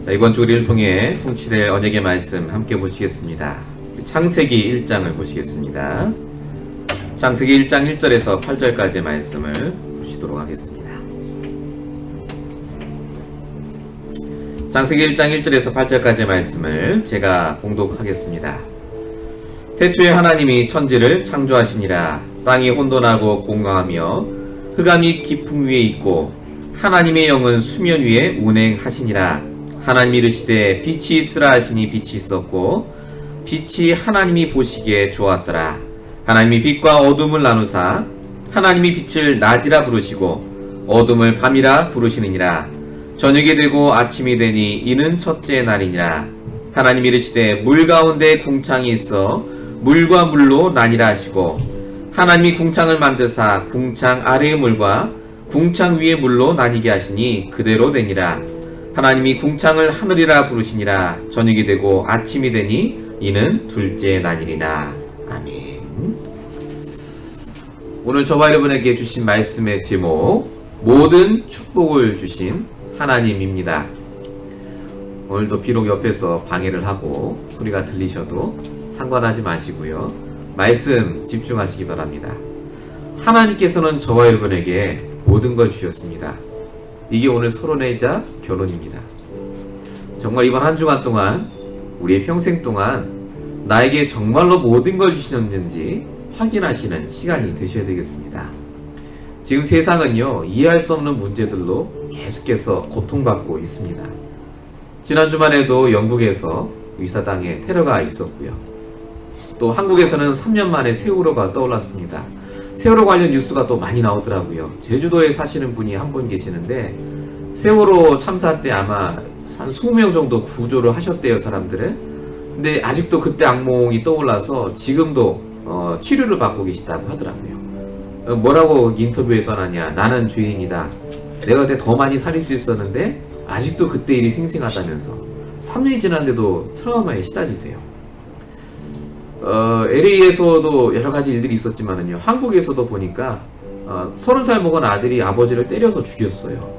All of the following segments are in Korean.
자, 이번 주 우리를 통해 성취될 언약의 말씀 함께 보시겠습니다. 창세기 1장을 보시겠습니다. 창세기 1장 1절에서 8절까지의 말씀을 보시도록 하겠습니다. 창세기 1장 1절에서 8절까지의 말씀을 제가 봉독하겠습니다. 태초에 하나님이 천지를 창조하시니라. 땅이 혼돈하고 공강하며 흑암 및 깊음 위에 있고 하나님의 영은 수면 위에 운행하시니라. 하나님이 이르시되 빛이 있으라 하시니 빛이 있었고 빛이 하나님이 보시기에 좋았더라. 하나님이 빛과 어둠을 나누사 하나님이 빛을 낮이라 부르시고 어둠을 밤이라 부르시느니라. 저녁이 되고 아침이 되니 이는 첫째 날이니라. 하나님이 이르시되 물 가운데 궁창이 있어 물과 물로 나뉘라 하시고 하나님이 궁창을 만드사 궁창 아래의 물과 궁창 위의 물로 나뉘게 하시니 그대로 되니라. 하나님이 궁창을 하늘이라 부르시니라. 저녁이 되고 아침이 되니 이는 둘째 날이니라. 아멘. 오늘 저와 여러분에게 주신 말씀의 제목, 모든 축복을 주신 하나님입니다. 오늘도 비록 옆에서 방해를 하고 소리가 들리셔도 상관하지 마시고요. 말씀 집중하시기 바랍니다. 하나님께서는 저와 여러분에게 모든 걸 주셨습니다. 이게 오늘 서론이자 결론입니다. 정말 이번 한 주간 동안, 우리의 평생 동안 나에게 정말로 모든 걸 주셨는지 확인하시는 시간이 되셔야 되겠습니다. 지금 세상은요, 이해할 수 없는 문제들로 계속해서 고통받고 있습니다. 지난 주만 해도 영국에서 의사당에 테러가 있었고요. 또 한국에서는 3년 만에 세월호가 떠올랐습니다. 세월호 관련 뉴스가 또 많이 나오더라고요. 제주도에 사시는 분이 한 분 계시는데 세월호 참사 때 아마 한 20명 정도 구조를 하셨대요, 사람들을. 근데 아직도 그때 악몽이 떠올라서 지금도 치료를 받고 계시다고 하더라고요. 뭐라고 인터뷰에서 하냐. 나는 죄인이다. 내가 그때 더 많이 살릴 수 있었는데 아직도 그때 일이 생생하다면서 3년이 지났는데도 트라우마에 시달리세요. LA에서도 여러 가지 일들이 있었지만은요, 한국에서도 보니까 30살 먹은 아들이 아버지를 때려서 죽였어요.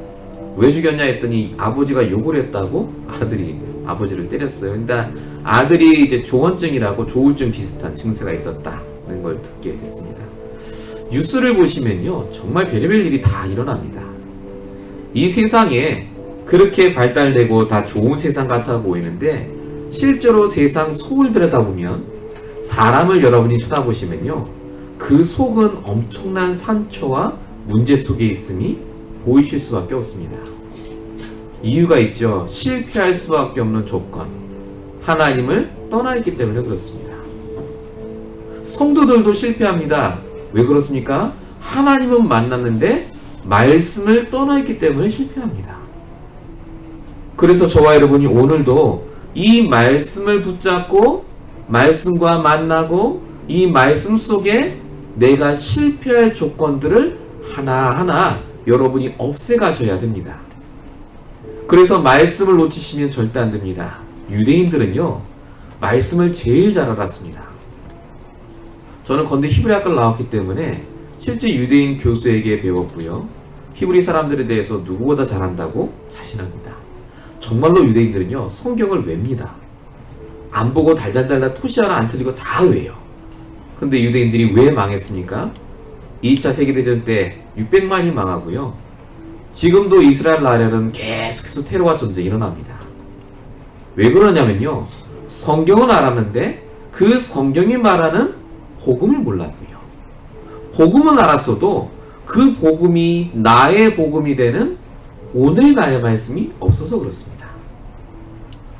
왜 죽였냐 했더니 아버지가 욕을 했다고 아들이 아버지를 때렸어요. 근데 아들이 이제 조현증이라고 조울증 비슷한 증세가 있었다는 걸 듣게 됐습니다. 뉴스를 보시면요, 정말 별의별 일이 다 일어납니다. 이 세상에 그렇게 발달되고 다 좋은 세상 같아 보이는데 실제로 세상 속을 들여다보면, 사람을 여러분이 쳐다보시면요, 그 속은 엄청난 상처와 문제 속에 있음이 보이실 수밖에 없습니다. 이유가 있죠. 실패할 수밖에 없는 조건, 하나님을 떠나 있기 때문에 그렇습니다. 성도들도 실패합니다. 왜 그렇습니까? 하나님은 만났는데 말씀을 떠나 있기 때문에 실패합니다. 그래서 저와 여러분이 오늘도 이 말씀을 붙잡고 말씀과 만나고 이 말씀 속에 내가 실패할 조건들을 하나하나 여러분이 없애가셔야 됩니다. 그래서 말씀을 놓치시면 절대 안 됩니다. 유대인들은요, 말씀을 제일 잘 알았습니다. 저는 건대 히브리 학과를 나왔기 때문에 실제 유대인 교수에게 배웠고요. 히브리 사람들에 대해서 누구보다 잘한다고 자신합니다. 정말로 유대인들은요, 성경을 외웁니다. 안 보고 달달달달 토시 하나 안 틀리고 다 외요. 근데 유대인들이 왜 망했습니까? 2차 세계대전 때 600만이 망하고요. 지금도 이스라엘 나라는 계속해서 테러와 전쟁이 일어납니다. 왜 그러냐면요, 성경은 알았는데 그 성경이 말하는 복음을 몰랐고요. 복음은 알았어도 그 복음이 나의 복음이 되는 오늘의 나의 말씀이 없어서 그렇습니다.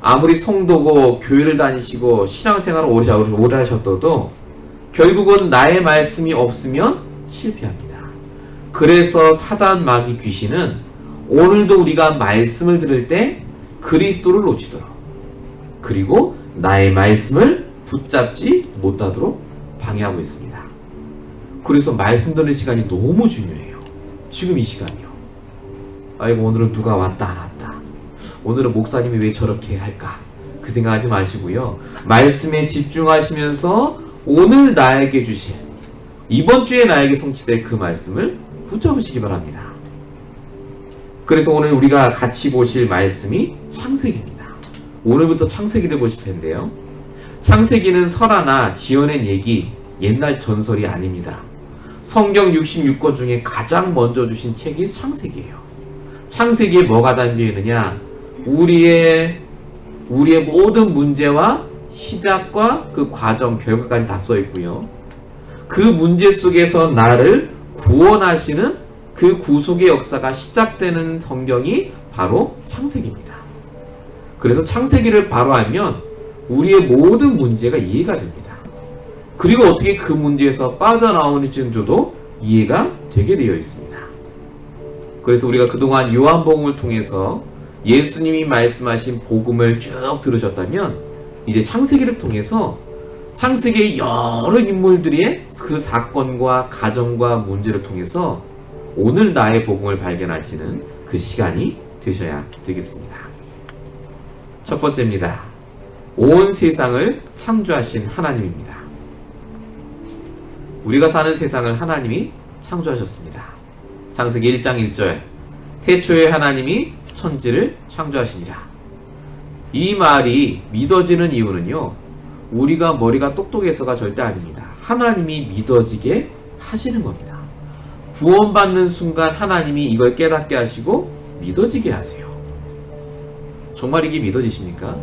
아무리 성도고 교회를 다니시고 신앙생활을 오래 하셨어도 결국은 나의 말씀이 없으면 실패합니다. 그래서 사단, 마귀, 귀신은 오늘도 우리가 말씀을 들을 때 그리스도를 놓치도록, 그리고 나의 말씀을 붙잡지 못하도록 방해하고 있습니다. 그래서 말씀 듣는 시간이 너무 중요해요. 지금 이 시간이요. 아이고, 오늘은 누가 왔다 안 왔다, 오늘은 목사님이 왜 저렇게 할까, 그 생각하지 마시고요. 말씀에 집중하시면서 오늘 나에게 주신, 이번 주에 나에게 성취될 그 말씀을 붙잡으시기 바랍니다. 그래서 오늘 우리가 같이 보실 말씀이 창세기입니다. 오늘부터 창세기를 보실 텐데요. 창세기는 설하나 지어낸 얘기, 옛날 전설이 아닙니다. 성경 66권 중에 가장 먼저 주신 책이 창세기예요. 창세기에 뭐가 담겨 있느냐? 우리의 모든 문제와 시작과 그 과정, 결과까지 다 써 있고요. 그 문제 속에서 나를 구원하시는 그 구속의 역사가 시작되는 성경이 바로 창세기입니다. 그래서 창세기를 바로 알면 우리의 모든 문제가 이해가 됩니다. 그리고 어떻게 그 문제에서 빠져나오는지도 이해가 되게 되어 있습니다. 그래서 우리가 그동안 요한복음을 통해서 예수님이 말씀하신 복음을 쭉 들으셨다면 이제 창세기를 통해서 창세기의 여러 인물들의 그 사건과 가정과 문제를 통해서 오늘 나의 복음을 발견하시는 그 시간이 되셔야 되겠습니다. 첫 번째입니다. 온 세상을 창조하신 하나님입니다. 우리가 사는 세상을 하나님이 창조하셨습니다. 창세기 1장 1절 태초에 하나님이 천지를 창조하시니라. 이 말이 믿어지는 이유는요, 우리가 머리가 똑똑해서가 절대 아닙니다. 하나님이 믿어지게 하시는 겁니다. 구원받는 순간 하나님이 이걸 깨닫게 하시고 믿어지게 하세요. 정말 이게 믿어지십니까?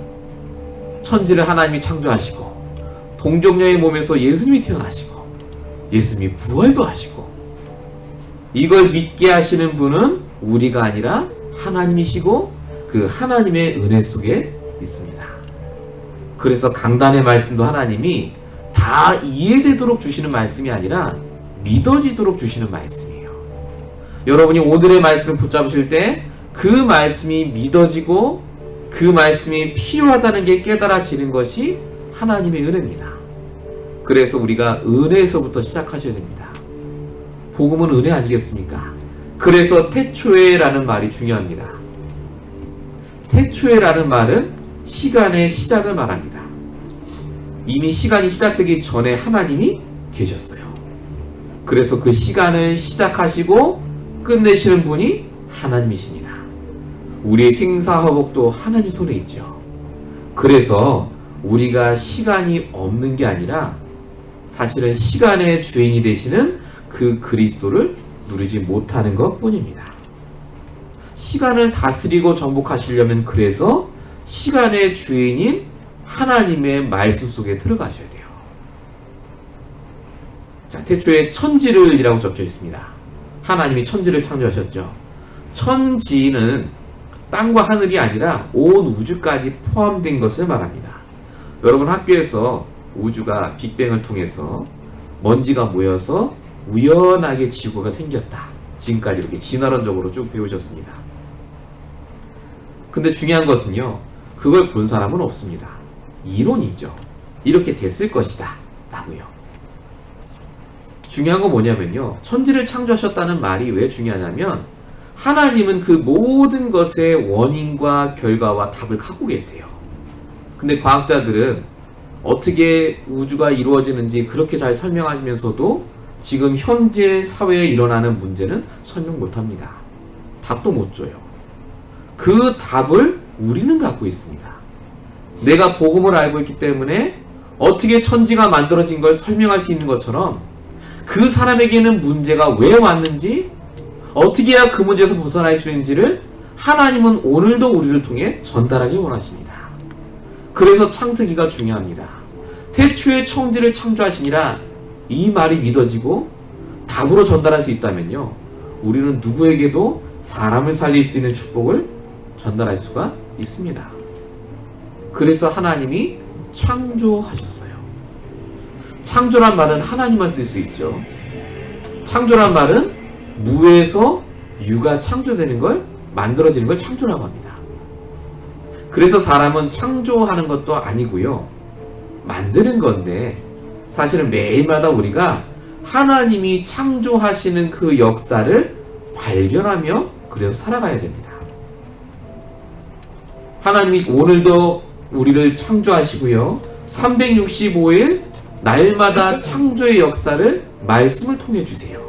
천지를 하나님이 창조하시고 동정녀의 몸에서 예수님이 태어나시고 예수님이 부활도 하시고 이걸 믿게 하시는 분은 우리가 아니라 하나님이시고 그 하나님의 은혜 속에 있습니다. 그래서 강단의 말씀도 하나님이 다 이해되도록 주시는 말씀이 아니라 믿어지도록 주시는 말씀이에요. 여러분이 오늘의 말씀을 붙잡으실 때 그 말씀이 믿어지고 그 말씀이 필요하다는 게 깨달아지는 것이 하나님의 은혜입니다. 그래서 우리가 은혜에서부터 시작하셔야 됩니다. 복음은 은혜 아니겠습니까? 그래서 태초에라는 말이 중요합니다. 태초에라는 말은 시간의 시작을 말합니다. 이미 시간이 시작되기 전에 하나님이 계셨어요. 그래서 그 시간을 시작하시고 끝내시는 분이 하나님이십니다. 우리의 생사화복도 하나님 손에 있죠. 그래서 우리가 시간이 없는 게 아니라 사실은 시간의 주인이 되시는 그 그리스도를 누리지 못하는 것 뿐입니다. 시간을 다스리고 정복하시려면 그래서 시간의 주인인 하나님의 말씀 속에 들어가셔야 돼요. 자, 태초에 천지를 이라고 적혀 있습니다. 하나님이 천지를 창조하셨죠. 천지는 땅과 하늘이 아니라 온 우주까지 포함된 것을 말합니다. 여러분 학교에서 우주가 빅뱅을 통해서 먼지가 모여서 우연하게 지구가 생겼다. 지금까지 이렇게 진화론적으로 쭉 배우셨습니다. 근데 중요한 것은요, 그걸 본 사람은 없습니다. 이론이죠. 이렇게 됐을 것이다 라고요. 중요한 건 뭐냐면요, 천지를 창조하셨다는 말이 왜 중요하냐면 하나님은 그 모든 것의 원인과 결과와 답을 갖고 계세요. 근데 과학자들은 어떻게 우주가 이루어지는지 그렇게 잘 설명하면서도 지금 현재 사회에 일어나는 문제는 설명 못합니다. 답도 못 줘요. 그 답을 우리는 갖고 있습니다. 내가 복음을 알고 있기 때문에 어떻게 천지가 만들어진 걸 설명할 수 있는 것처럼 그 사람에게는 문제가 왜 왔는지, 어떻게 해야 그 문제에서 벗어날 수 있는지를 하나님은 오늘도 우리를 통해 전달하기 원하십니다. 그래서 창세기가 중요합니다. 태초에 천지를 창조하시니라, 이 말이 믿어지고 답으로 전달할 수 있다면요, 우리는 누구에게도 사람을 살릴 수 있는 축복을 전달할 수가 있습니다. 그래서 하나님이 창조하셨어요. 창조란 말은 하나님만 쓸 수 있죠. 창조란 말은 무에서 유가 창조되는 걸, 만들어지는 걸 창조라고 합니다. 그래서 사람은 창조하는 것도 아니고요, 만드는 건데 사실은 매일마다 우리가 하나님이 창조하시는 그 역사를 발견하며 그래서 살아가야 됩니다. 하나님이 오늘도 우리를 창조하시고요, 365일 날마다 창조의 역사를 말씀을 통해 주세요.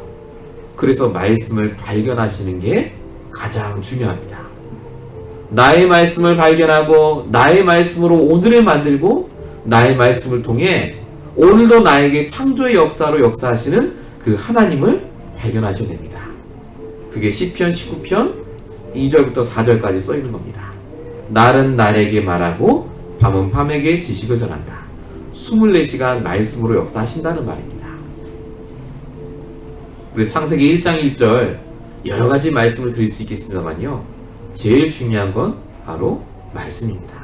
그래서 말씀을 발견하시는 게 가장 중요합니다. 나의 말씀을 발견하고 나의 말씀으로 오늘을 만들고 나의 말씀을 통해 오늘도 나에게 창조의 역사로 역사하시는 그 하나님을 발견하셔야 됩니다. 그게 시편 19편 2절부터 4절까지 써 있는 겁니다. 날은 날에게 말하고 밤은 밤에게 지식을 전한다. 24시간 말씀으로 역사하신다는 말입니다. 그래서 창세기 1장 1절 여러 가지 말씀을 드릴 수 있겠습니다만요. 제일 중요한 건 바로 말씀입니다.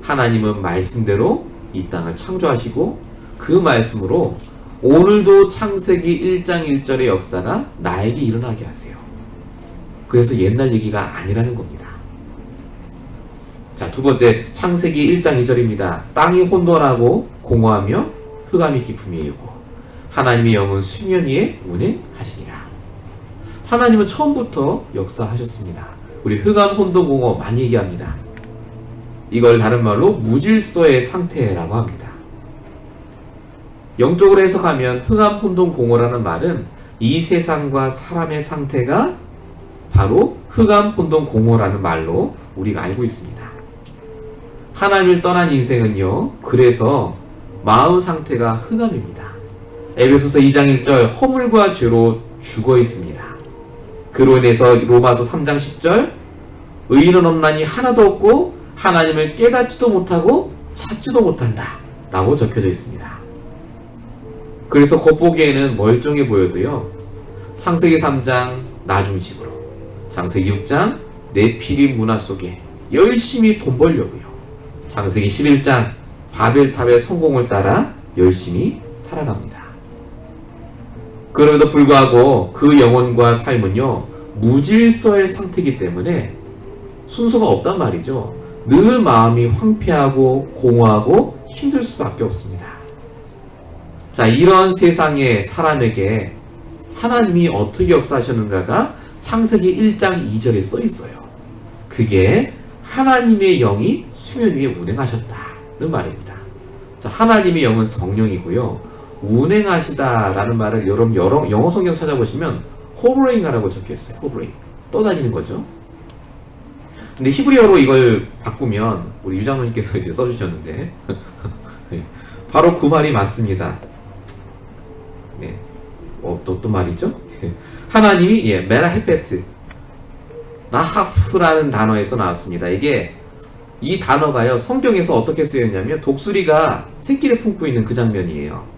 하나님은 말씀대로 이 땅을 창조하시고 그 말씀으로 오늘도 창세기 1장 1절의 역사가 나에게 일어나게 하세요. 그래서 옛날 얘기가 아니라는 겁니다. 자, 두 번째 창세기 1장 2절입니다. 땅이 혼돈하고 공허하며 흑암이 깊음이 이고 하나님의 영은 수면 위에 운행하시니라. 하나님은 처음부터 역사하셨습니다. 우리 흑암 혼돈 공허 많이 얘기합니다. 이걸 다른 말로 무질서의 상태라고 합니다. 영적으로 해석하면 흑암 혼돈 공허라는 말은 이 세상과 사람의 상태가 바로 흑암 혼돈 공허라는 말로 우리가 알고 있습니다. 하나님을 떠난 인생은요, 그래서 마음 상태가 흑암입니다. 에베소서 2장 1절 허물과 죄로 죽어 있습니다. 그로 인해서 로마서 3장 10절 의인은 없나니 하나도 없고 하나님을 깨닫지도 못하고 찾지도 못한다 라고 적혀져 있습니다. 그래서 겉보기에는 멀쩡해 보여도요, 창세기 3장 나중식으로, 창세기 6장 네피림 문화 속에 열심히 돈 벌려고요, 창세기 11장 바벨탑의 성공을 따라 열심히 살아갑니다. 그럼에도 불구하고 그 영혼과 삶은요, 무질서의 상태이기 때문에 순서가 없단 말이죠. 늘 마음이 황폐하고 공허하고 힘들 수밖에 없습니다. 자, 이런 세상의 사람에게 하나님이 어떻게 역사하셨는가가 창세기 1장 2절에 써 있어요. 그게 하나님의 영이 수면 위에 운행하셨다는 말입니다. 자, 하나님의 영은 성령이고요. 운행하시다라는 말을 여러분 영어 성경 찾아보시면 호브레잉이라고 적혀있어요. 호브레잉. 떠다니는 거죠. 근데 히브리어로 이걸 바꾸면 우리 유장로님께서 이제 써주셨는데 바로 그 말이 맞습니다. 네. 또 말이죠? 하나님이 메라헤페트 라하프라는 단어에서 나왔습니다. 이게 이 단어가요, 성경에서 어떻게 쓰였냐면 독수리가 새끼를 품고 있는 그 장면이에요.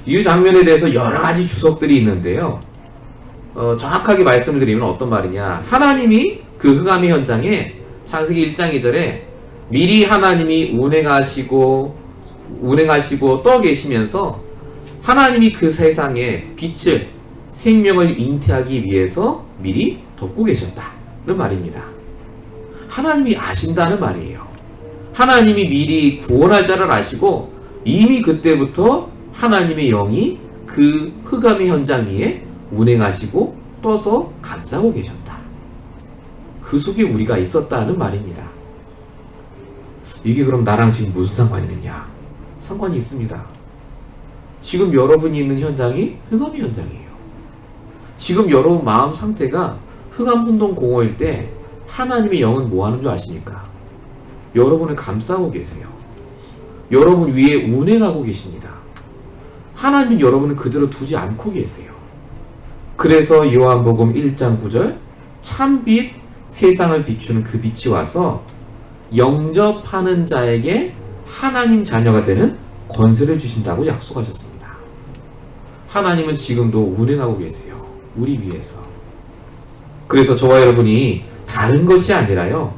이 장면에 대해서 여러 가지 주석들이 있는데요. 정확하게 말씀을 드리면 어떤 말이냐, 하나님이 그 흑암의 현장에 창세기 1장 2절에 미리 하나님이 운행하시고 떠 계시면서 하나님이 그 세상에 빛을, 생명을 잉태하기 위해서 미리 덮고 계셨다는 말입니다. 하나님이 아신다는 말이에요. 하나님이 미리 구원할 자를 아시고 이미 그때부터 하나님의 영이 그 흑암의 현장 위에 운행하시고 떠서 감싸고 계셨다. 그 속에 우리가 있었다는 말입니다. 이게 그럼 나랑 지금 무슨 상관이 있느냐? 상관이 있습니다. 지금 여러분이 있는 현장이 흑암의 현장이에요. 지금 여러분 마음 상태가 흑암 혼돈 공허일 때 하나님의 영은 뭐 하는 줄 아십니까? 여러분을 감싸고 계세요. 여러분 위에 운행하고 계십니다. 하나님은 여러분을 그대로 두지 않고 계세요. 그래서 요한복음 1장 9절 참빛 세상을 비추는 그 빛이 와서 영접하는 자에게 하나님 자녀가 되는 권세를 주신다고 약속하셨습니다. 하나님은 지금도 운행하고 계세요. 우리 위해서. 그래서 저와 여러분이 다른 것이 아니라요,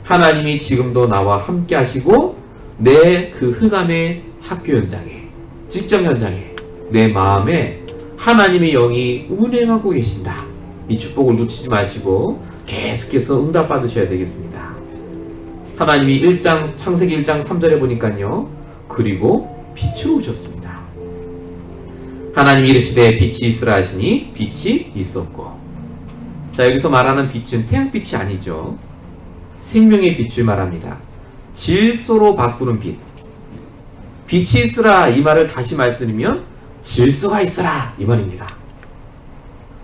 하나님이 지금도 나와 함께 하시고 내 그 흑암의 학교 현장에, 직장 현장에, 내 마음에 하나님의 영이 운행하고 계신다. 이 축복을 놓치지 마시고 계속해서 응답 받으셔야 되겠습니다. 하나님이 창세기 1장 3절에 보니까요, 그리고 빛으로 오셨습니다. 하나님이 이르시되 빛이 있으라 하시니 빛이 있었고. 자, 여기서 말하는 빛은 태양빛이 아니죠. 생명의 빛을 말합니다. 질서로 바꾸는 빛. 빛이 있으라 이 말을 다시 말씀드리면 질서가 있으라 이 말입니다.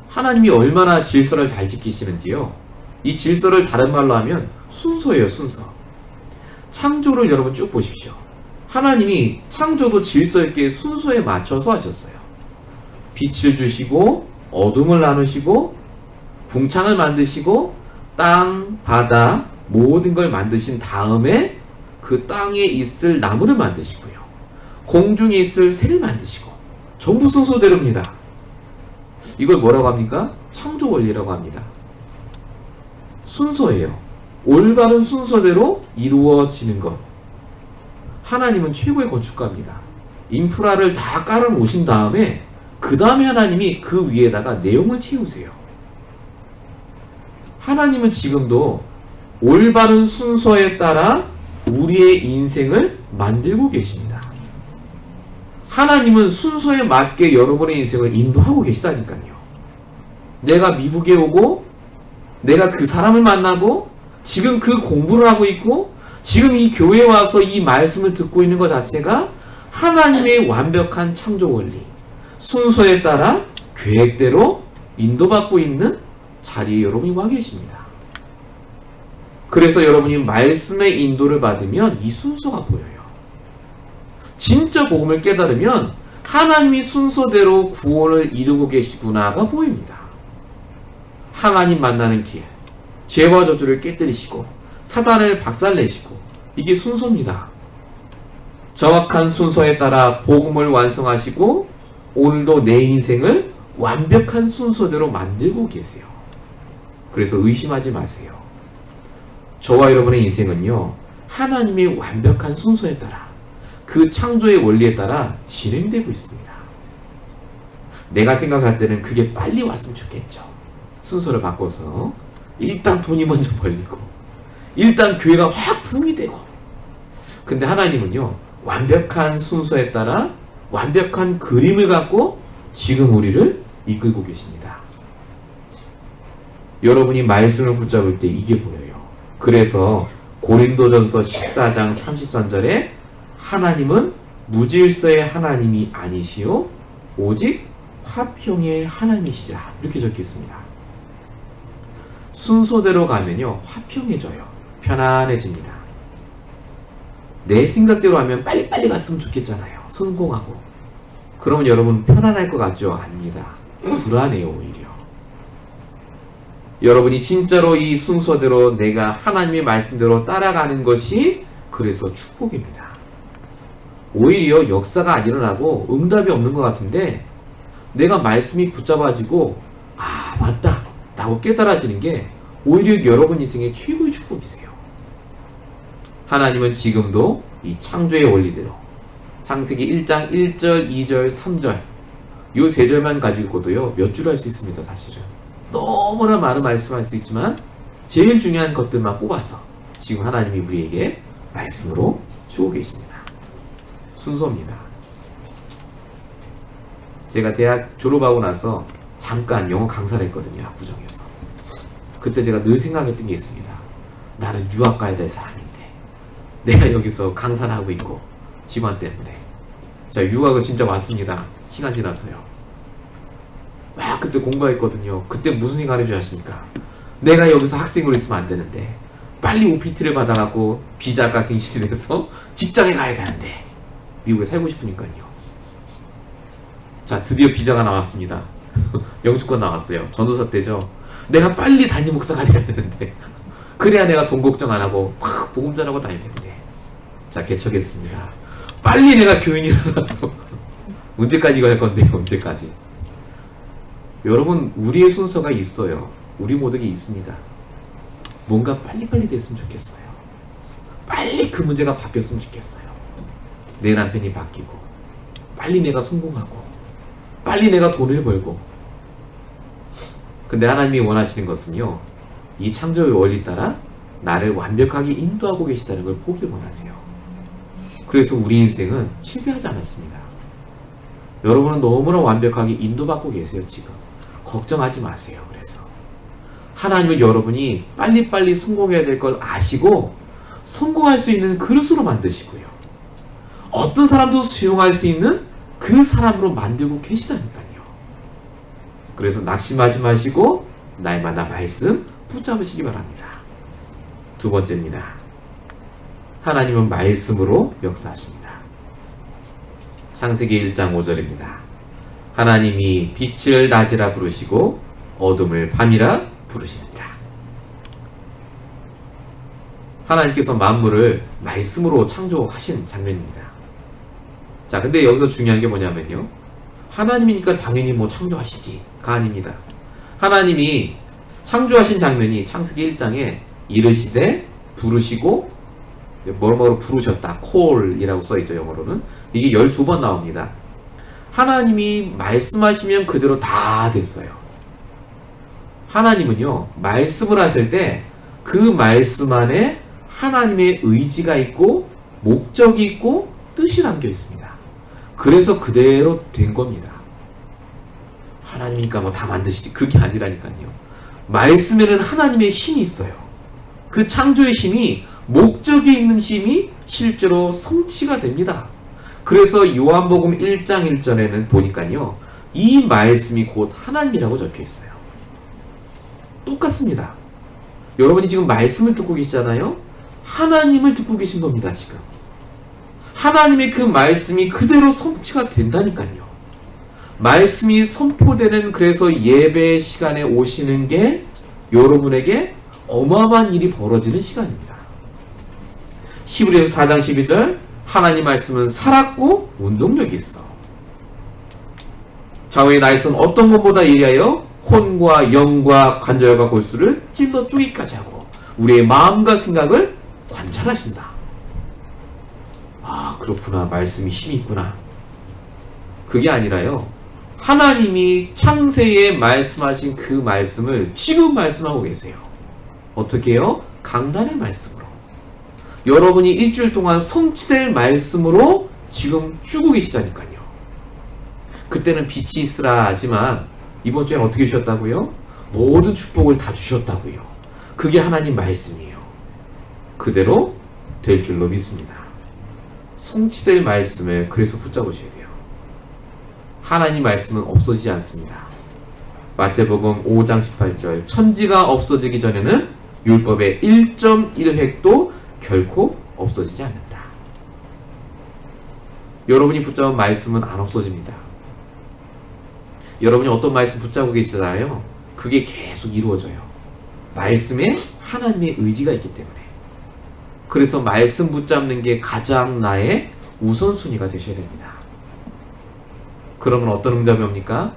하나님이 얼마나 질서를 잘 지키시는지요, 이 질서를 다른 말로 하면 순서예요, 순서. 창조를 여러분 쭉 보십시오. 하나님이 창조도 질서 있게 순서에 맞춰서 하셨어요. 빛을 주시고 어둠을 나누시고 궁창을 만드시고 땅, 바다 모든 걸 만드신 다음에 그 땅에 있을 나무를 만드시고요. 공중에 있을 새를 만드시고 전부 순서대로입니다. 이걸 뭐라고 합니까? 창조 원리라고 합니다. 순서예요. 올바른 순서대로 이루어지는 것. 하나님은 최고의 건축가입니다. 인프라를 다 깔아놓으신 다음에 그 다음에 하나님이 그 위에다가 내용을 채우세요. 하나님은 지금도 올바른 순서에 따라 우리의 인생을 만들고 계십니다. 하나님은 순서에 맞게 여러분의 인생을 인도하고 계시다니까요. 내가 미국에 오고 내가 그 사람을 만나고 지금 그 공부를 하고 있고 지금 이 교회에 와서 이 말씀을 듣고 있는 것 자체가 하나님의 완벽한 창조 원리, 순서에 따라 계획대로 인도받고 있는 자리에 여러분이 와 계십니다. 그래서 여러분이 말씀의 인도를 받으면 이 순서가 보여요. 진짜 복음을 깨달으면 하나님이 순서대로 구원을 이루고 계시구나가 보입니다. 하나님 만나는 길, 죄와 저주를 깨뜨리시고 사단을 박살내시고 이게 순서입니다. 정확한 순서에 따라 복음을 완성하시고 오늘도 내 인생을 완벽한 순서대로 만들고 계세요. 그래서 의심하지 마세요. 저와 여러분의 인생은요, 하나님의 완벽한 순서에 따라 그 창조의 원리에 따라 진행되고 있습니다. 내가 생각할 때는 그게 빨리 왔으면 좋겠죠. 순서를 바꿔서 일단 돈이 먼저 벌리고 일단 교회가 확 부흥이 되고. 근데 하나님은요, 완벽한 순서에 따라 완벽한 그림을 갖고 지금 우리를 이끌고 계십니다. 여러분이 말씀을 붙잡을 때 이게 보여요. 그래서 고린도전서 14장 33절에 하나님은 무질서의 하나님이 아니시오 오직 화평의 하나님이시라 이렇게 적혀 있습니다. 순서대로 가면요, 화평해져요. 편안해집니다. 내 생각대로 하면 빨리빨리 갔으면 좋겠잖아요. 성공하고. 그러면 여러분 편안할 것 같죠? 아닙니다. 불안해요, 오히려. 여러분이 진짜로 이 순서대로 내가 하나님의 말씀대로 따라가는 것이 그래서 축복입니다. 오히려 역사가 안 일어나고 응답이 없는 것 같은데 내가 말씀이 붙잡아지고 아 맞다 라고 깨달아지는 게 오히려 여러분 인생의 최고의 축복이세요. 하나님은 지금도 이 창조의 원리대로 창세기 1장 1절, 2절, 3절 요 세 절만 가지고도요 몇 줄 할 수 있습니다. 사실은 너무나 많은 말씀할 수 있지만 제일 중요한 것들만 뽑아서 지금 하나님이 우리에게 말씀으로 주고 계십니다. 순서입니다. 제가 대학 졸업하고 나서 잠깐 영어 강사를 했거든요. 학부정에서. 그때 제가 늘 생각했던 게 있습니다. 나는 유학 가야 될 사람인데 내가 여기서 강사를 하고 있고 집안 때문에. 자, 유학은 진짜 왔습니다. 시간 지났어요. 막 그때 공부했거든요. 그때 무슨 생각을 해줘야 하십니까? 내가 여기서 학생으로 있으면 안 되는데 빨리 OPT를 받아갖고 비자가 갱신이 돼서 직장에 가야 되는데 미국에 살고 싶으니까요. 자, 드디어 비자가 나왔습니다. 영주권 나왔어요. 전도사 때죠. 내가 빨리 담임 목사가 돼야 되는데 그래야 내가 돈 걱정 안 하고 막 복음 전하고 다닐 텐데. 자, 개척했습니다. 빨리 내가 교인이 되라고. 언제까지 이거 할 건데요? 언제까지? 여러분, 우리의 순서가 있어요. 우리 모두에게 있습니다. 뭔가 빨리빨리 됐으면 좋겠어요. 빨리 그 문제가 바뀌었으면 좋겠어요. 내 남편이 바뀌고 빨리 내가 성공하고 빨리 내가 돈을 벌고. 근데 하나님이 원하시는 것은요, 이 창조의 원리 따라 나를 완벽하게 인도하고 계시다는 걸 보길 원하세요. 그래서 우리 인생은 실패하지 않았습니다. 여러분은 너무나 완벽하게 인도받고 계세요. 지금 걱정하지 마세요. 그래서 하나님은 여러분이 빨리빨리 성공해야 될 걸 아시고 성공할 수 있는 그릇으로 만드시고요, 어떤 사람도 수용할 수 있는 그 사람으로 만들고 계시다니까요. 그래서 낙심하지 마시고 날마다 말씀 붙잡으시기 바랍니다. 두 번째입니다. 하나님은 말씀으로 역사하십니다. 창세기 1장 5절입니다. 하나님이 빛을 낮이라 부르시고 어둠을 밤이라 부르시니라. 하나님께서 만물을 말씀으로 창조하신 장면입니다. 자, 근데 여기서 중요한 게 뭐냐면요, 하나님이니까 당연히 뭐 창조하시지가 아닙니다. 하나님이 창조하신 장면이 창세기 1장에 이르시되 부르시고 뭐로 부르셨다, 콜이라고 써있죠. 영어로는 이게 12번 나옵니다. 하나님이 말씀하시면 그대로 다 됐어요. 하나님은요, 말씀을 하실 때 그 말씀 안에 하나님의 의지가 있고 목적이 있고 뜻이 담겨 있습니다. 그래서 그대로 된 겁니다. 하나님이니까 뭐 다 만드시지, 그게 아니라니까요. 말씀에는 하나님의 힘이 있어요. 그 창조의 힘이, 목적이 있는 힘이 실제로 성취가 됩니다. 그래서 요한복음 1장 1절에는 보니까요, 이 말씀이 곧 하나님이라고 적혀 있어요. 똑같습니다. 여러분이 지금 말씀을 듣고 계시잖아요. 하나님을 듣고 계신 겁니다. 지금 하나님의 그 말씀이 그대로 성취가 된다니까요. 말씀이 선포되는, 그래서 예배 시간에 오시는 게 여러분에게 어마어마한 일이 벌어지는 시간입니다. 히브리서 4장 12절, 하나님 말씀은 살았고 운동력이 있어. 좌우의 나에서는 어떤 것보다 예리하여 혼과 영과 관절과 골수를 찔러 쪼기까지 하고 우리의 마음과 생각을 관찰하신다. 아, 그렇구나. 말씀이 힘이 있구나. 그게 아니라요, 하나님이 창세에 말씀하신 그 말씀을 지금 말씀하고 계세요. 어떻게 해요? 강단의 말씀으로. 여러분이 일주일 동안 성취될 말씀으로 지금 주고 계시다니까요. 그때는 빛이 있으라 하지만 이번 주엔 어떻게 주셨다고요? 모든 축복을 다 주셨다고요. 그게 하나님 말씀이에요. 그대로 될 줄로 믿습니다. 성취될 말씀을 그래서 붙잡으셔야 돼요. 하나님 말씀은 없어지지 않습니다. 마태복음 5장 18절, 천지가 없어지기 전에는 율법의 1.1획도 결코 없어지지 않는다. 여러분이 붙잡은 말씀은 안 없어집니다. 여러분이 어떤 말씀 붙잡고 계시잖아요. 그게 계속 이루어져요. 말씀에 하나님의 의지가 있기 때문에. 그래서 말씀 붙잡는 게 가장 나의 우선순위가 되셔야 됩니다. 그러면 어떤 응답이 옵니까?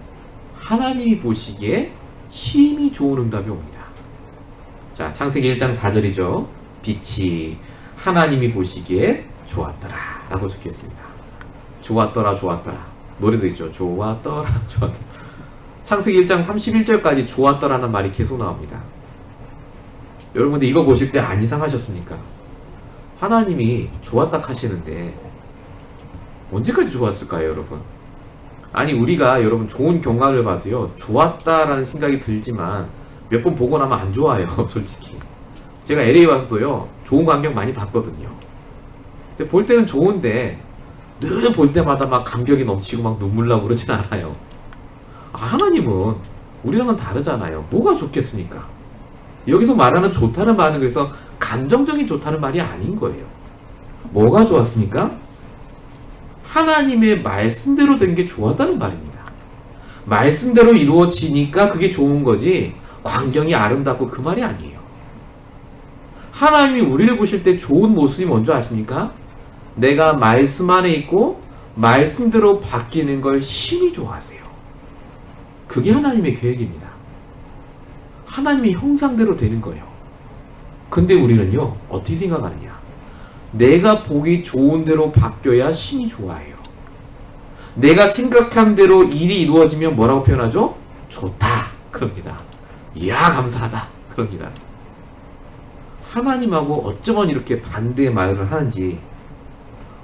하나님이 보시기에 심히 좋은 응답이 옵니다. 자, 창세기 1장 4절이죠. 빛이 하나님이 보시기에 좋았더라 라고 적혔습니다. 좋았더라, 좋았더라. 노래도 있죠. 좋았더라, 좋았더라. 창세기 1장 31절까지 좋았더라는 말이 계속 나옵니다. 여러분들 이거 보실 때 안 이상하셨습니까? 하나님이 좋았다 하시는데 언제까지 좋았을까요, 여러분? 아니, 우리가 여러분 좋은 경각을 봐도요, 좋았다라는 생각이 들지만 몇 번 보고 나면 안 좋아요. 솔직히 제가 LA 와서도요, 좋은 광경 많이 봤거든요. 근데 볼 때는 좋은데 늘 볼 때마다 막 감격이 넘치고 막 눈물 나고 그러진 않아요. 하나님은 우리랑은 다르잖아요. 뭐가 좋겠습니까? 여기서 말하는 좋다는 말은 그래서 감정적인 좋다는 말이 아닌 거예요. 뭐가 좋았습니까? 하나님의 말씀대로 된 게 좋았다는 말입니다. 말씀대로 이루어지니까 그게 좋은 거지 광경이 아름답고 그 말이 아니에요. 하나님이 우리를 보실 때 좋은 모습이 뭔지 아십니까? 내가 말씀 안에 있고 말씀대로 바뀌는 걸 심히 좋아하세요. 그게 하나님의 계획입니다. 하나님의 형상대로 되는 거예요. 근데 우리는요, 어떻게 생각하느냐? 내가 보기 좋은 대로 바뀌어야 심히 좋아해요. 내가 생각한 대로 일이 이루어지면 뭐라고 표현하죠? 좋다 그럽니다. 이야, 감사하다 그럽니다. 하나님하고 어쩌면 이렇게 반대의 말을 하는지,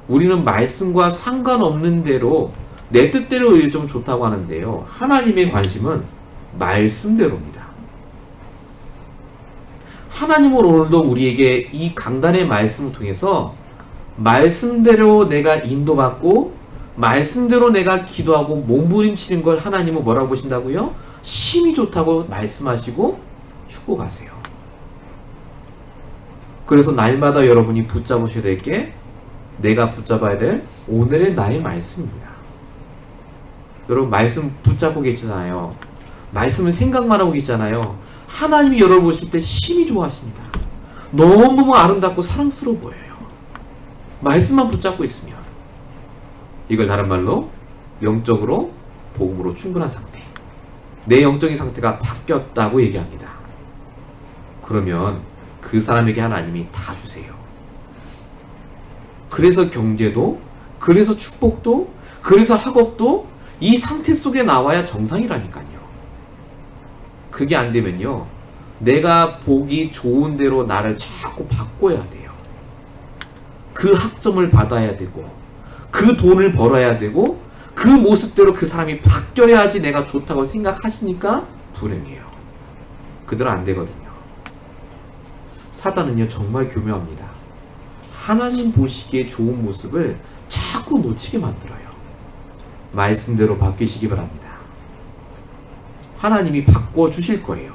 우리는 말씀과 상관없는 대로 내 뜻대로 일 좀 좋다고 하는데요, 하나님의 관심은 말씀대로입니다. 하나님은 오늘도 우리에게 이 강단의 말씀을 통해서 말씀대로 내가 인도받고 말씀대로 내가 기도하고 몸부림치는 걸 하나님은 뭐라고 보신다고요? 심히 좋다고 말씀하시고 축복하세요. 그래서 날마다 여러분이 붙잡으셔야 될 게, 내가 붙잡아야 될 오늘의 나의 말씀입니다. 여러분, 말씀 붙잡고 계시잖아요. 말씀은 생각만 하고 계시잖아요. 하나님이 여러분 보실 때 심히 좋아하십니다. 너무 아름답고 사랑스러워 보여요. 말씀만 붙잡고 있으면. 이걸 다른 말로 영적으로 복음으로 충분한 상태, 내 영적인 상태가 바뀌었다고 얘기합니다. 그러면 그 사람에게 하나님이 다 주세요. 그래서 경제도, 그래서 축복도, 그래서 학업도 이 상태 속에 나와야 정상이라니까요. 그게 안 되면요, 내가 보기 좋은 대로 나를 자꾸 바꿔야 돼요. 그 학점을 받아야 되고, 그 돈을 벌어야 되고, 그 모습대로 그 사람이 바뀌어야지 내가 좋다고 생각하시니까 불행해요. 그대로 안 되거든요. 사단은요, 정말 교묘합니다. 하나님 보시기에 좋은 모습을 자꾸 놓치게 만들어요. 말씀대로 바뀌시기 바랍니다. 하나님이 바꿔주실 거예요.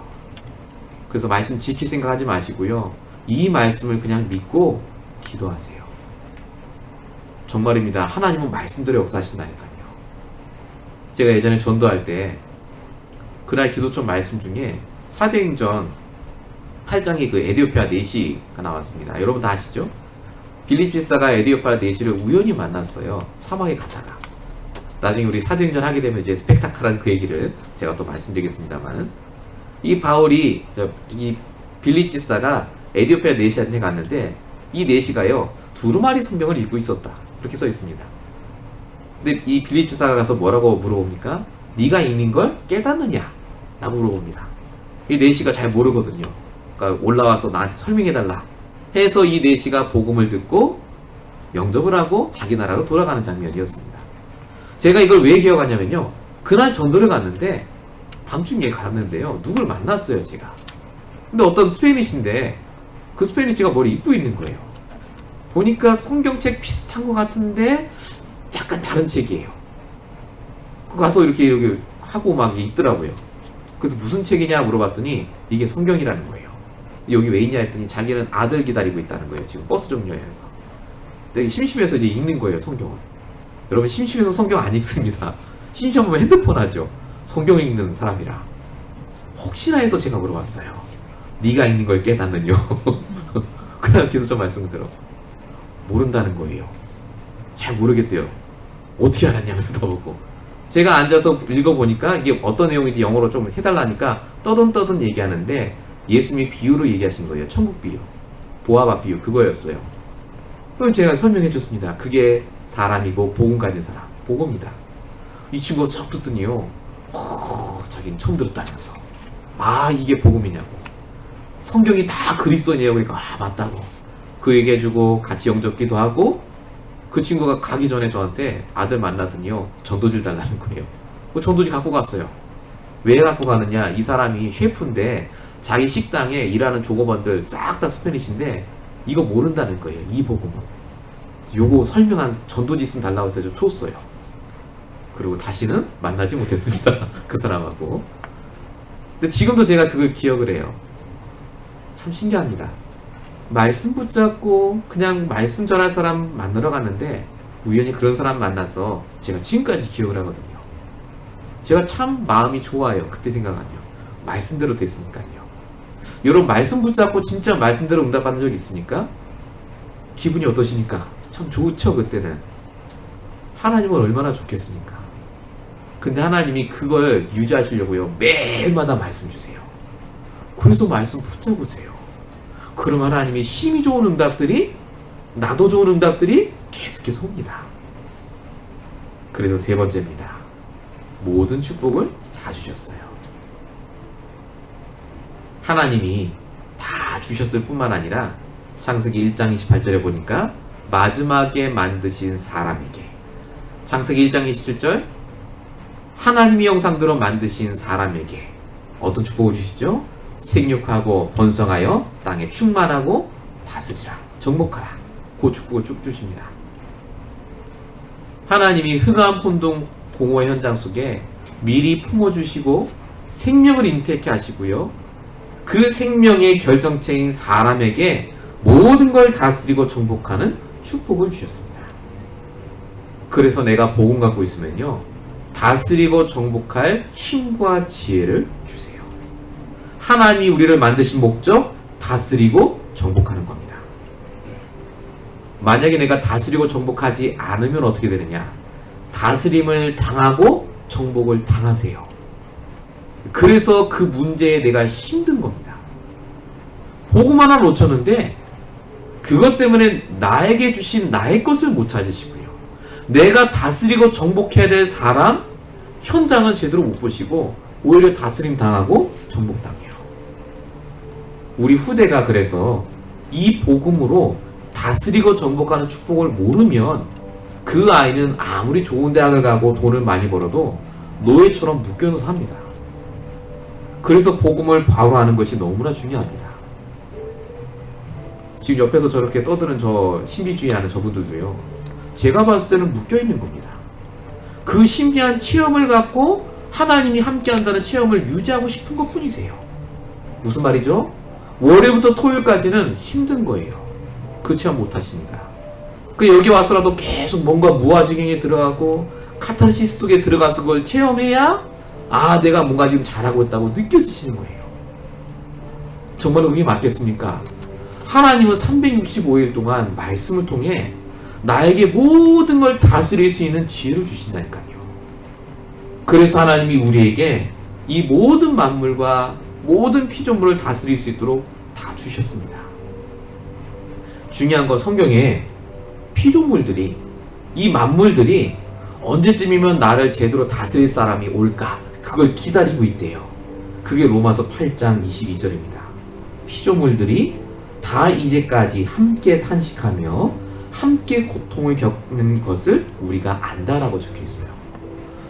그래서 말씀 지킬 생각하지 마시고요, 이 말씀을 그냥 믿고 기도하세요. 정말입니다. 하나님은 말씀대로 역사하신다니까요. 제가 예전에 전도할 때 그날 기도처 말씀 중에 사도행전 8장에 그 에디오피아 내시가 나왔습니다. 여러분 다 아시죠? 빌립 집사가 에디오피아 내시를 우연히 만났어요. 사막에 가다가. 나중에 우리 사도행전 하게 되면 이제 스펙타클한 그 얘기를 제가 또 말씀드리겠습니다만, 이 바울이 이 빌립 집사가 에디오피아 내시한테 갔는데, 이 내시가요 두루마리 성경을 읽고 있었다, 그렇게 써 있습니다. 근데 이 빌립 집사가 가서 뭐라고 물어봅니까? 네가 읽는 걸 깨닫느냐? 라고 물어봅니다. 이 내시가 잘 모르거든요. 그러니까 올라와서 나한테 설명해달라 해서 이 내시가 복음을 듣고 영접을 하고 자기 나라로 돌아가는 장면이었습니다. 제가 이걸 왜 기억하냐면요, 그날 전도를 갔는데 밤중에 갔는데요, 누굴 만났어요 제가. 근데 어떤 스페니쉬인데 그 스페니쉬가 뭘 입고 있는 거예요. 보니까 성경책 비슷한 것 같은데 약간 다른 책이에요. 가서 이렇게 하고 막 있더라고요. 그래서 무슨 책이냐 물어봤더니 이게 성경이라는 거예요. 여기 왜 있냐 했더니 자기는 아들 기다리고 있다는 거예요. 지금 버스 정류장에서. 근데 심심해서 이제 읽는 거예요, 성경을. 여러분, 심심해서 성경 안 읽습니다. 심심하면 핸드폰 하죠. 성경 읽는 사람이라. 혹시나 해서 제가 물어봤어요. 네가 읽는 걸 깨닫느뇨? 그냥 기도처 말씀대로 모른다는 거예요. 잘 모르겠대요. 어떻게 알았냐면서 더보고, 제가 앉아서 읽어보니까 이게 어떤 내용인지 영어로 좀 해달라니까 떠듬떠듬 얘기하는데, 예수님이 비유로 얘기하신 거예요. 천국 비유, 보아밭 비유, 그거였어요. 그럼 제가 설명해 줬습니다. 그게 사람이고 복음 가진 사람, 복음이다. 이 친구가 쏙 듣더니요, 자기는 처음 들었다면서, 이게 복음이냐고, 성경이 다 그리스도냐고. 그러니까 맞다고 그 얘기해주고 같이 영접기도 하고, 그 친구가 가기 전에 저한테 아들 만나더니요, 전도지를 달라는 거예요. 그 전도지 갖고 갔어요. 왜 갖고 가느냐, 이 사람이 셰프인데 자기 식당에 일하는 조거번들 싹 다 스페니쉬인데 이거 모른다는 거예요, 이 복음은. 요거 설명한 전도지 있으면 달라고 해서 줬어요. 그리고 다시는 만나지 못했습니다. 그 사람하고. 근데 지금도 제가 그걸 기억을 해요. 참 신기합니다. 말씀 붙잡고 그냥 말씀 전할 사람 만나러 갔는데 우연히 그런 사람 만나서 제가 지금까지 기억을 하거든요. 제가 참 마음이 좋아요. 그때 생각하면 말씀대로 됐으니까요. 여러분, 말씀 붙잡고 진짜 말씀대로 응답받는 적이 있으니까 기분이 어떠십니까? 참 좋죠. 그때는 하나님은 얼마나 좋겠습니까? 근데 하나님이 그걸 유지하시려고요, 매일마다 말씀 주세요. 그래서 말씀 붙잡으세요. 그럼 하나님이 힘이 좋은 응답들이, 나도 좋은 응답들이 계속해서 옵니다. 그래서 세 번째입니다. 모든 축복을 다 주셨어요. 하나님이 다 주셨을 뿐만 아니라 창세기 1장 28절에 보니까 마지막에 만드신 사람에게, 창세기 1장 27절, 하나님의 형상대로 만드신 사람에게 어떤 축복을 주시죠? 생육하고 번성하여 땅에 충만하고 다스리라, 정복하라. 그 축복을 쭉 주십니다. 하나님이 흑암 혼동 공허의 현장 속에 미리 품어주시고 생명을 잉태케 하시고요, 그 생명의 결정체인 사람에게 모든 걸 다스리고 정복하는 축복을 주셨습니다. 그래서 내가 복음 갖고 있으면요, 다스리고 정복할 힘과 지혜를 주세요. 하나님이 우리를 만드신 목적, 다스리고 정복하는 겁니다. 만약에 내가 다스리고 정복하지 않으면 어떻게 되느냐? 다스림을 당하고 정복을 당하세요. 그래서 그 문제에 내가 힘든 겁니다. 복음 하나 놓쳤는데 그것 때문에 나에게 주신 나의 것을 못 찾으시고요. 내가 다스리고 정복해야 될 사람, 현장은 제대로 못 보시고 오히려 다스림 당하고 정복당해요. 우리 후대가 그래서 이 복음으로 다스리고 정복하는 축복을 모르면 그 아이는 아무리 좋은 대학을 가고 돈을 많이 벌어도 노예처럼 묶여서 삽니다. 그래서 복음을 바로 아는 것이 너무나 중요합니다. 지금 옆에서 저렇게 떠드는 저 신비주의하는 저분들도요, 제가 봤을 때는 묶여있는 겁니다. 그 신비한 체험을 갖고 하나님이 함께한다는 체험을 유지하고 싶은 것 뿐이세요. 무슨 말이죠? 월요일부터 토요일까지는 힘든 거예요. 그 체험 못 하십니다. 그 여기 와서라도 계속 뭔가 무아지경에 들어가고 카타르시스 속에 들어가서 그걸 체험해야 내가 뭔가 지금 잘하고 있다고 느껴지시는 거예요. 정말 그게 맞겠습니까? 하나님은 365일 동안 말씀을 통해 나에게 모든 걸 다스릴 수 있는 지혜를 주신다니까요. 그래서 하나님이 우리에게 이 모든 만물과 모든 피조물을 다스릴 수 있도록 다 주셨습니다. 중요한 건 성경에 피조물들이, 이 만물들이 언제쯤이면 나를 제대로 다스릴 사람이 올까, 그걸 기다리고 있대요. 그게 로마서 8장 22절입니다. 피조물들이 다 이제까지 함께 탄식하며 함께 고통을 겪는 것을 우리가 안다라고 적혀 있어요.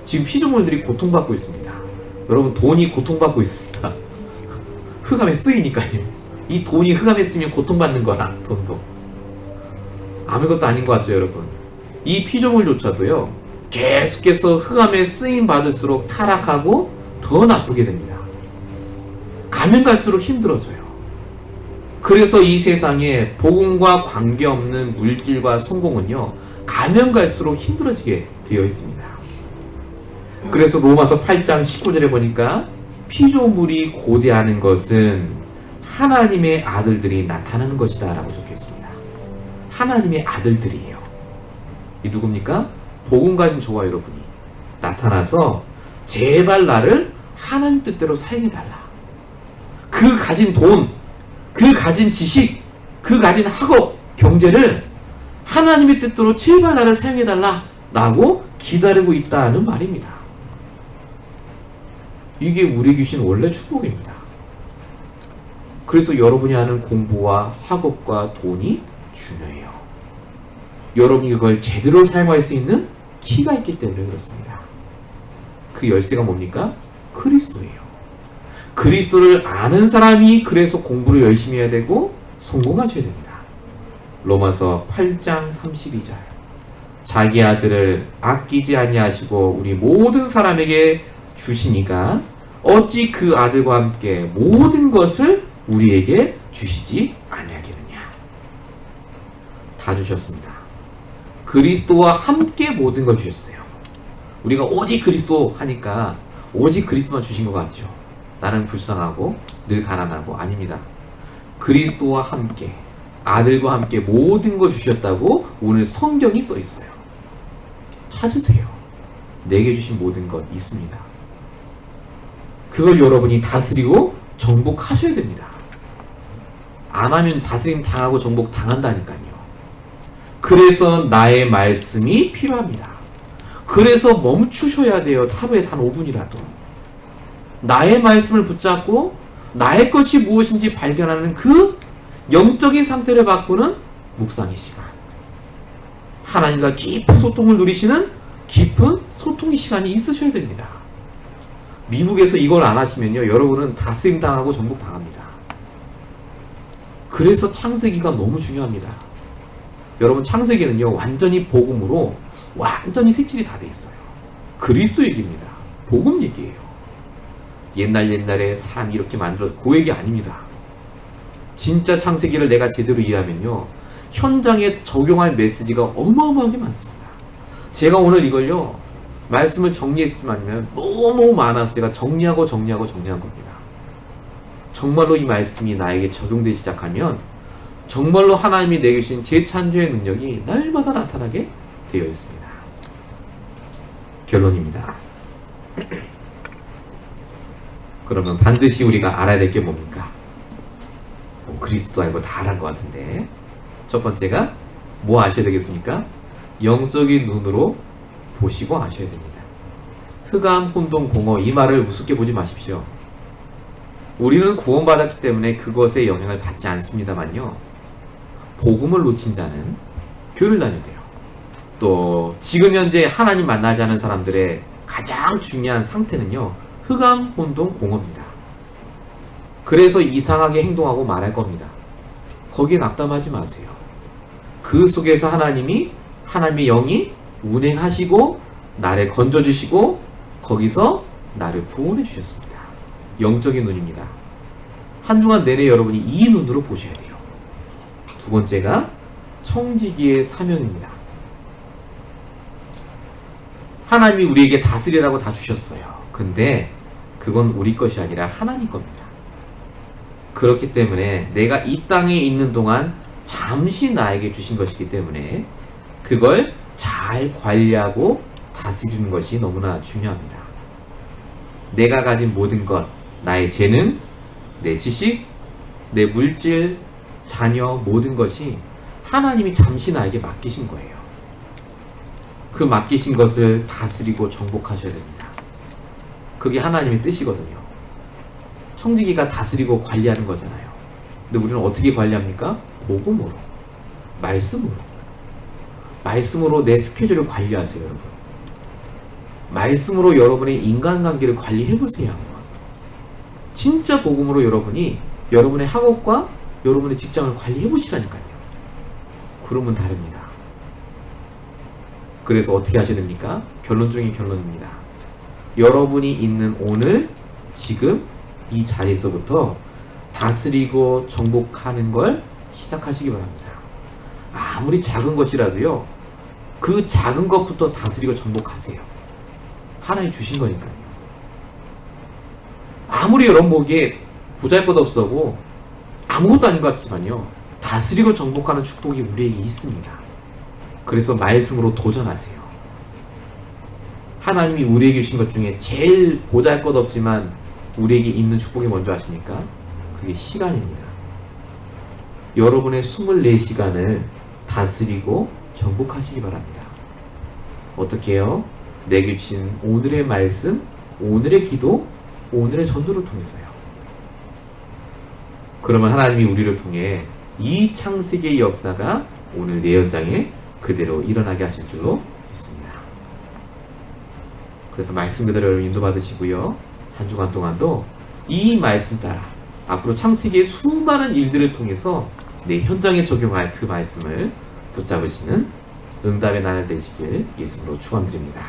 지금 피조물들이 고통받고 있습니다. 여러분, 돈이 고통받고 있습니다. 흑암에 쓰이니까요. 이 돈이 흑암에 쓰면 고통받는 거라, 돈도. 아무것도 아닌 것 같죠, 여러분? 이 피조물조차도요, 계속해서 흑암에 쓰임 받을수록 타락하고 더 나쁘게 됩니다. 가면 갈수록 힘들어져요. 그래서 이 세상에 복음과 관계없는 물질과 성공은요, 가면 갈수록 힘들어지게 되어 있습니다. 그래서 로마서 8장 19절에 보니까 피조물이 고대하는 것은 하나님의 아들들이 나타나는 것이다 라고 적혀 있습니다. 하나님의 아들들이에요. 이 누굽니까? 복음 가진 저와 여러분이 나타나서 제발 나를 하나님 뜻대로 사용해달라. 그 가진 돈, 그 가진 지식, 그 가진 학업, 경제를 하나님의 뜻대로 제발 나를 사용해달라 라고 기다리고 있다는 말입니다. 이게 우리에게 주신 원래 축복입니다. 그래서 여러분이 하는 공부와 학업과 돈이 중요해요. 여러분이 그걸 제대로 사용할 수 있는 키가 있기 때문에 그렇습니다. 그 열쇠가 뭡니까? 그리스도예요. 그리스도를 아는 사람이 그래서 공부를 열심히 해야 되고 성공하셔야 됩니다. 로마서 8장 32절. 자기 아들을 아끼지 아니하시고 우리 모든 사람에게 주시니까 어찌 그 아들과 함께 모든 것을 우리에게 주시지 아니하겠느냐. 다 주셨습니다. 그리스도와 함께 모든 걸 주셨어요. 우리가 오직 그리스도 하니까 오직 그리스도만 주신 것 같죠. 나는 불쌍하고 늘 가난하고, 아닙니다. 그리스도와 함께, 아들과 함께 모든 걸 주셨다고 오늘 성경이 써 있어요. 찾으세요. 내게 주신 모든 것 있습니다. 그걸 여러분이 다스리고 정복하셔야 됩니다. 안 하면 다스림 당하고 정복 당한다니까요. 그래서 나의 말씀이 필요합니다. 그래서 멈추셔야 돼요. 하루에 단 5분이라도. 나의 말씀을 붙잡고 나의 것이 무엇인지 발견하는 그 영적인 상태를 바꾸는 묵상의 시간. 하나님과 깊은 소통을 누리시는 깊은 소통의 시간이 있으셔야 됩니다. 미국에서 이걸 안 하시면요, 여러분은 다스림 당하고 정복 당합니다. 그래서 창세기가 너무 중요합니다. 여러분, 창세기는요, 완전히 복음으로 완전히 색칠이 다 돼 있어요. 그리스도 얘기입니다. 복음 얘기예요. 옛날에 사람이 이렇게 만들어, 그 얘기 아닙니다. 진짜 창세기를 내가 제대로 이해하면요, 현장에 적용할 메시지가 어마어마하게 많습니다. 제가 오늘 이걸요, 말씀을 정리했으면 너무 많아서 제가 정리한 겁니다. 정말로 이 말씀이 나에게 적용되기 시작하면 정말로 하나님이 내게 주신 재창조의 능력이 날마다 나타나게 되어 있습니다. 결론입니다. 그러면 반드시 우리가 알아야 될 게 뭡니까? 그리스도 알고 다 알은 것 같은데, 첫 번째가 뭐 아셔야 되겠습니까? 영적인 눈으로 보시고 아셔야 됩니다. 흑암, 혼돈, 공허, 이 말을 우습게 보지 마십시오. 우리는 구원받았기 때문에 그것에 영향을 받지 않습니다만요, 복음을 놓친 자는 교회를 다녀야 돼요. 또 지금 현재 하나님 만나지 않은 사람들의 가장 중요한 상태는요, 흑암, 혼돈, 공허입니다. 그래서 이상하게 행동하고 말할 겁니다. 거기에 낙담하지 마세요. 그 속에서 하나님의 영이 운행하시고 나를 건져주시고 거기서 나를 구원해 주셨습니다. 영적인 눈입니다. 한 주간 내내 여러분이 이 눈으로 보셔야 돼요. 두 번째가 청지기의 사명입니다. 하나님이 우리에게 다스리라고 다 주셨어요. 근데 그건 우리 것이 아니라 하나님 겁니다. 그렇기 때문에 내가 이 땅에 있는 동안 잠시 나에게 주신 것이기 때문에 그걸 잘 관리하고 다스리는 것이 너무나 중요합니다. 내가 가진 모든 것, 나의 재능, 내 지식, 내 물질, 자녀, 모든 것이 하나님이 잠시 나에게 맡기신 거예요. 그 맡기신 것을 다스리고 정복하셔야 됩니다. 그게 하나님의 뜻이거든요. 청지기가 다스리고 관리하는 거잖아요. 근데 우리는 어떻게 관리합니까? 복음으로, 말씀으로 내 스케줄을 관리하세요, 여러분. 말씀으로 여러분의 인간관계를 관리해보세요, 한번. 진짜 복음으로 여러분이 여러분의 학업과 여러분의 직장을 관리해보시라니까요. 그러면 다릅니다. 그래서 어떻게 하셔야 됩니까? 결론 중에 결론입니다. 여러분이 있는 오늘, 지금 이 자리에서부터 다스리고 정복하는 걸 시작하시기 바랍니다. 아무리 작은 것이라도요, 그 작은 것부터 다스리고 정복하세요. 하나님 주신 거니까요. 아무리 여러분 보기에 보잘것없어고 아무것도 아닌 것 같지만요, 다스리고 정복하는 축복이 우리에게 있습니다. 그래서 말씀으로 도전하세요. 하나님이 우리에게 주신 것 중에 제일 보잘것없지만 우리에게 있는 축복이 뭔지 아십니까? 그게 시간입니다. 여러분의 24시간을 다스리고 정복하시기 바랍니다. 어떻게 해요? 내게 주신 오늘의 말씀, 오늘의 기도, 오늘의 전도를 통해서요. 그러면 하나님이 우리를 통해 이 창세기의 역사가 오늘 내 현장에 그대로 일어나게 하실 줄로 믿습니다. 그래서 말씀 그대로 여러분 인도받으시고요, 한 주간 동안도 이 말씀 따라 앞으로 창세기의 수많은 일들을 통해서 내 현장에 적용할 그 말씀을 붙잡으시는 응답의 날 되시길 예수님으로 축원드립니다.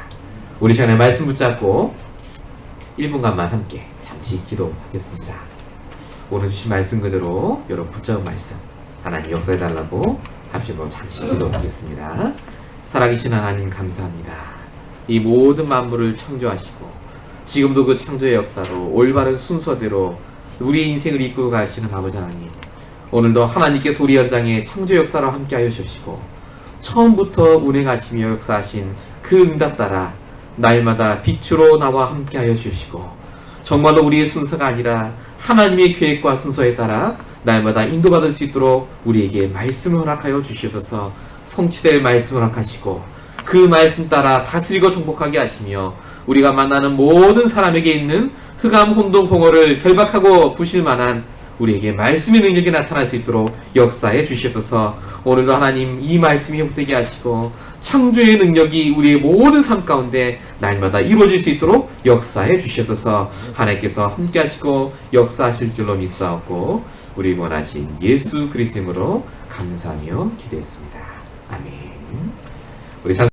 우리 시간에 말씀 붙잡고 1분간만 함께 잠시 기도하겠습니다. 오늘 주신 말씀 그대로 여러분 붙잡은 말씀 하나님 역사해달라고 합심으로 잠시 기도하겠습니다. 살아계신 하나님 감사합니다. 이 모든 만물을 창조하시고 지금도 그 창조의 역사로 올바른 순서대로 우리의 인생을 이끌고 가시는 아버지 하나님, 오늘도 하나님께서 우리 현장에 창조 역사로 함께하여 주시고 처음부터 운행하시며 역사하신 그 응답 따라 날마다 빛으로 나와 함께하여 주시고 정말로 우리의 순서가 아니라 하나님의 계획과 순서에 따라 날마다 인도받을 수 있도록 우리에게 말씀을 허락하여 주시옵소서. 성취될 말씀을 허락하시고 그 말씀 따라 다스리고 정복하게 하시며 우리가 만나는 모든 사람에게 있는 흑암, 혼돈, 공허를 결박하고 부실 만한 우리에게 말씀의 능력이 나타날 수 있도록 역사해 주시옵소서. 오늘도 하나님 이 말씀이 회복되게 하시고 창조의 능력이 우리의 모든 삶 가운데 날마다 이루어질 수 있도록 역사해 주시옵소서. 하나님께서 함께 하시고 역사하실 줄로 믿사옵고 우리 원하신 예수 그리스도로 감사하며 기도했습니다. 아멘. 우리